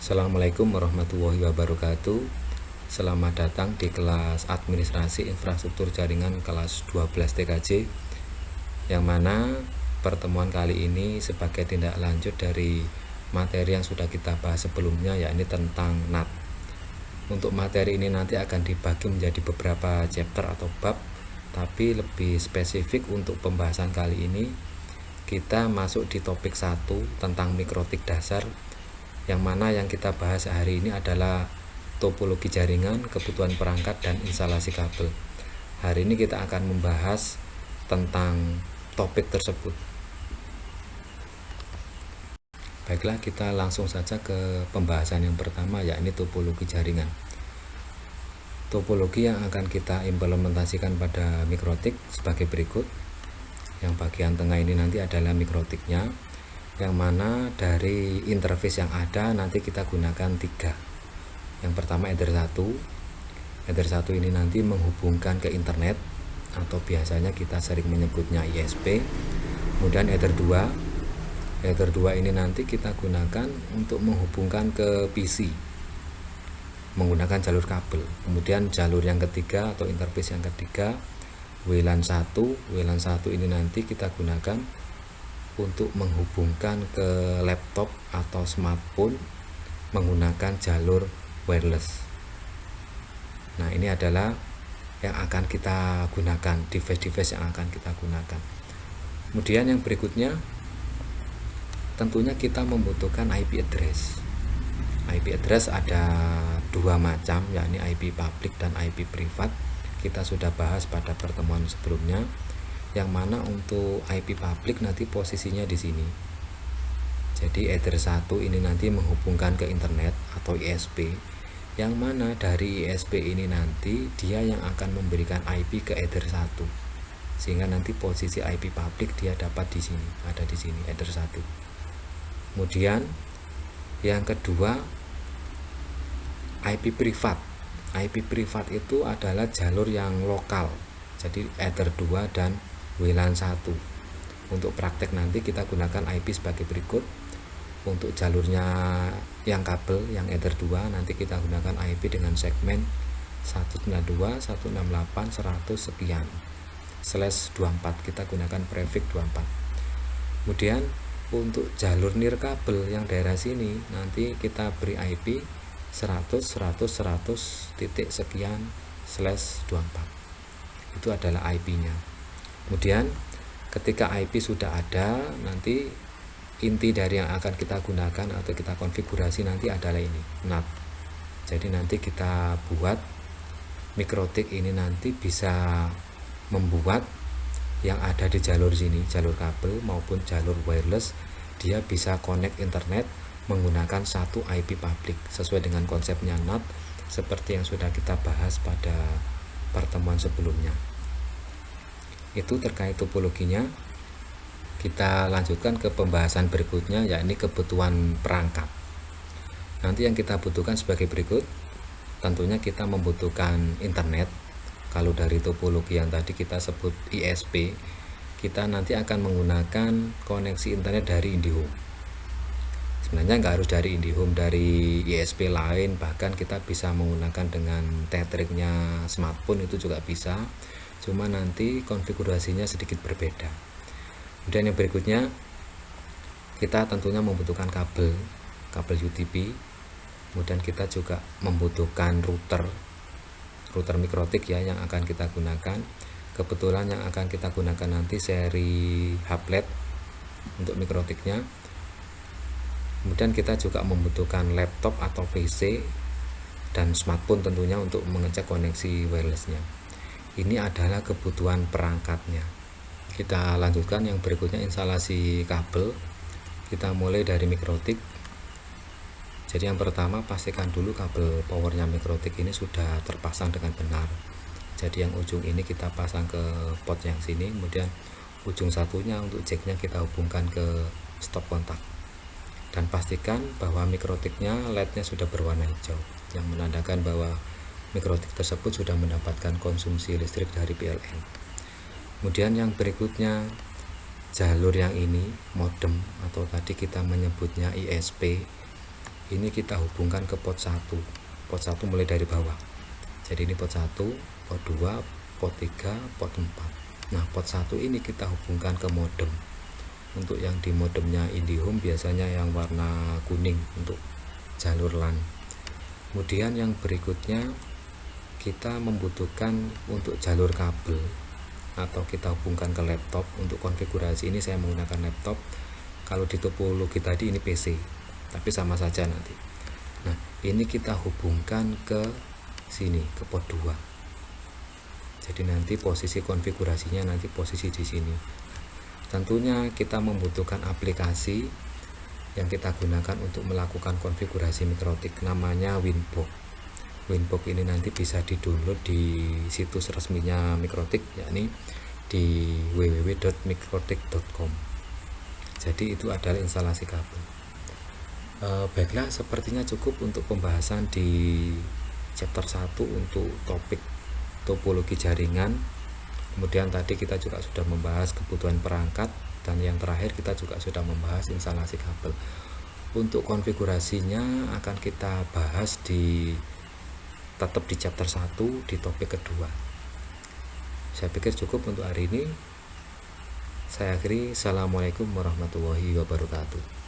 Assalamualaikum warahmatullahi wabarakatuh. Selamat datang di kelas Administrasi Infrastruktur Jaringan kelas 12 TKJ, yang mana pertemuan kali ini sebagai tindak lanjut dari materi yang sudah kita bahas sebelumnya, yakni tentang NAT. Untuk materi ini nanti akan dibagi menjadi beberapa chapter atau bab, tapi lebih spesifik untuk pembahasan kali ini kita masuk di topik 1 tentang mikrotik dasar, yang mana yang kita bahas hari ini adalah topologi jaringan, kebutuhan perangkat, dan instalasi kabel. Hari ini kita akan membahas tentang topik tersebut. Baiklah, kita langsung saja ke pembahasan yang pertama, yakni topologi jaringan. Topologi yang akan kita implementasikan pada mikrotik sebagai berikut. Yang bagian tengah ini nanti adalah mikrotiknya, yang mana dari interface yang ada nanti kita gunakan 3. Yang pertama Ether 1. Ether 1 ini nanti menghubungkan ke internet, atau biasanya kita sering menyebutnya ISP. Kemudian Ether 2. Ether 2 ini nanti kita gunakan untuk menghubungkan ke PC menggunakan jalur kabel. Kemudian jalur yang ketiga atau interface yang ketiga, WLAN 1. WLAN 1 ini nanti kita gunakan untuk menghubungkan ke laptop atau smartphone menggunakan jalur wireless. Nah, ini adalah yang akan kita gunakan, device-device yang akan kita gunakan. Kemudian yang berikutnya, tentunya kita membutuhkan IP address. IP address ada 2 macam, yakni IP public dan IP privat. Kita sudah bahas pada pertemuan sebelumnya, yang mana untuk IP public nanti posisinya di sini. Jadi Ether 1 ini nanti menghubungkan ke internet atau ISP, yang mana dari ISP ini nanti dia yang akan memberikan IP ke Ether 1, sehingga nanti posisi IP public dia dapat di sini, ada di sini Ether 1. Kemudian yang kedua, IP privat. IP privat itu adalah jalur yang lokal, jadi Ether 2 dan WLAN 1. Untuk praktek nanti kita gunakan IP sebagai berikut. Untuk jalurnya yang kabel, yang Ether 2, nanti kita gunakan IP dengan segmen 192.168.100 sekian /24, kita gunakan prefix 24. Kemudian untuk jalur nirkabel yang daerah sini nanti kita beri IP 100.100.100 titik sekian /24. Itu adalah IP-nya. Kemudian ketika IP sudah ada, nanti inti dari yang akan kita gunakan atau kita konfigurasi nanti adalah ini, NAT. Jadi nanti kita buat mikrotik ini nanti bisa membuat yang ada di jalur sini, jalur kabel maupun jalur wireless, dia bisa connect internet menggunakan satu IP public sesuai dengan konsepnya NAT, seperti yang sudah kita bahas pada pertemuan sebelumnya. Itu terkait topologinya. Kita lanjutkan ke pembahasan berikutnya, yakni kebutuhan perangkat. Nanti yang kita butuhkan sebagai berikut. Tentunya kita membutuhkan internet. Kalau dari topologi yang tadi kita sebut ISP, kita nanti akan menggunakan koneksi internet dari IndiHome. Sebenarnya nggak harus dari IndiHome, dari ISP lain, bahkan kita bisa menggunakan dengan tetriknya smartphone, itu juga bisa. Cuma nanti konfigurasinya sedikit berbeda. Kemudian yang berikutnya, kita tentunya membutuhkan kabel UTP. Kemudian kita juga membutuhkan router mikrotik ya, yang akan kita gunakan. Kebetulan yang akan kita gunakan nanti seri Hublet untuk mikrotiknya. Kemudian kita juga membutuhkan laptop atau PC dan smartphone tentunya untuk mengecek koneksi wirelessnya. Ini adalah kebutuhan perangkatnya. Kita lanjutkan yang berikutnya, instalasi kabel. Kita mulai dari mikrotik. Jadi yang pertama, pastikan dulu kabel powernya mikrotik ini sudah terpasang dengan benar. Jadi yang ujung ini kita pasang ke port yang sini, kemudian ujung satunya untuk jacknya kita hubungkan ke stop kontak. Dan pastikan bahwa mikrotiknya LED-nya sudah berwarna hijau, yang menandakan bahwa mikrotik tersebut sudah mendapatkan konsumsi listrik dari PLN. Kemudian yang berikutnya, jalur yang ini modem atau tadi kita menyebutnya ISP. ini kita hubungkan ke port 1 mulai dari bawah. Jadi ini port 1, port 2, port 3, port 4. Nah, port 1 ini kita hubungkan ke modem. Untuk yang di modemnya IndiHome biasanya yang warna kuning untuk jalur LAN. Kemudian yang berikutnya kita membutuhkan untuk jalur kabel, atau kita hubungkan ke laptop. Untuk konfigurasi ini saya menggunakan laptop. Kalau di topologi tadi ini PC, tapi sama saja nanti. Nah, ini kita hubungkan ke sini, ke port 2. Jadi nanti posisi konfigurasinya nanti posisi di sini. Tentunya kita membutuhkan aplikasi yang kita gunakan untuk melakukan konfigurasi Mikrotik, namanya Winbox. Winbox ini nanti bisa di-download di situs resminya Mikrotik, yakni di www.mikrotik.com. Jadi itu adalah instalasi kabel. Baiklah, sepertinya cukup untuk pembahasan di chapter 1 untuk topik topologi jaringan. Kemudian tadi kita juga sudah membahas kebutuhan perangkat, dan yang terakhir kita juga sudah membahas instalasi kabel. Untuk konfigurasinya akan kita bahas tetap di chapter 1 di topik kedua. Saya pikir cukup untuk hari ini. Saya akhiri. Assalamualaikum warahmatullahi wabarakatuh.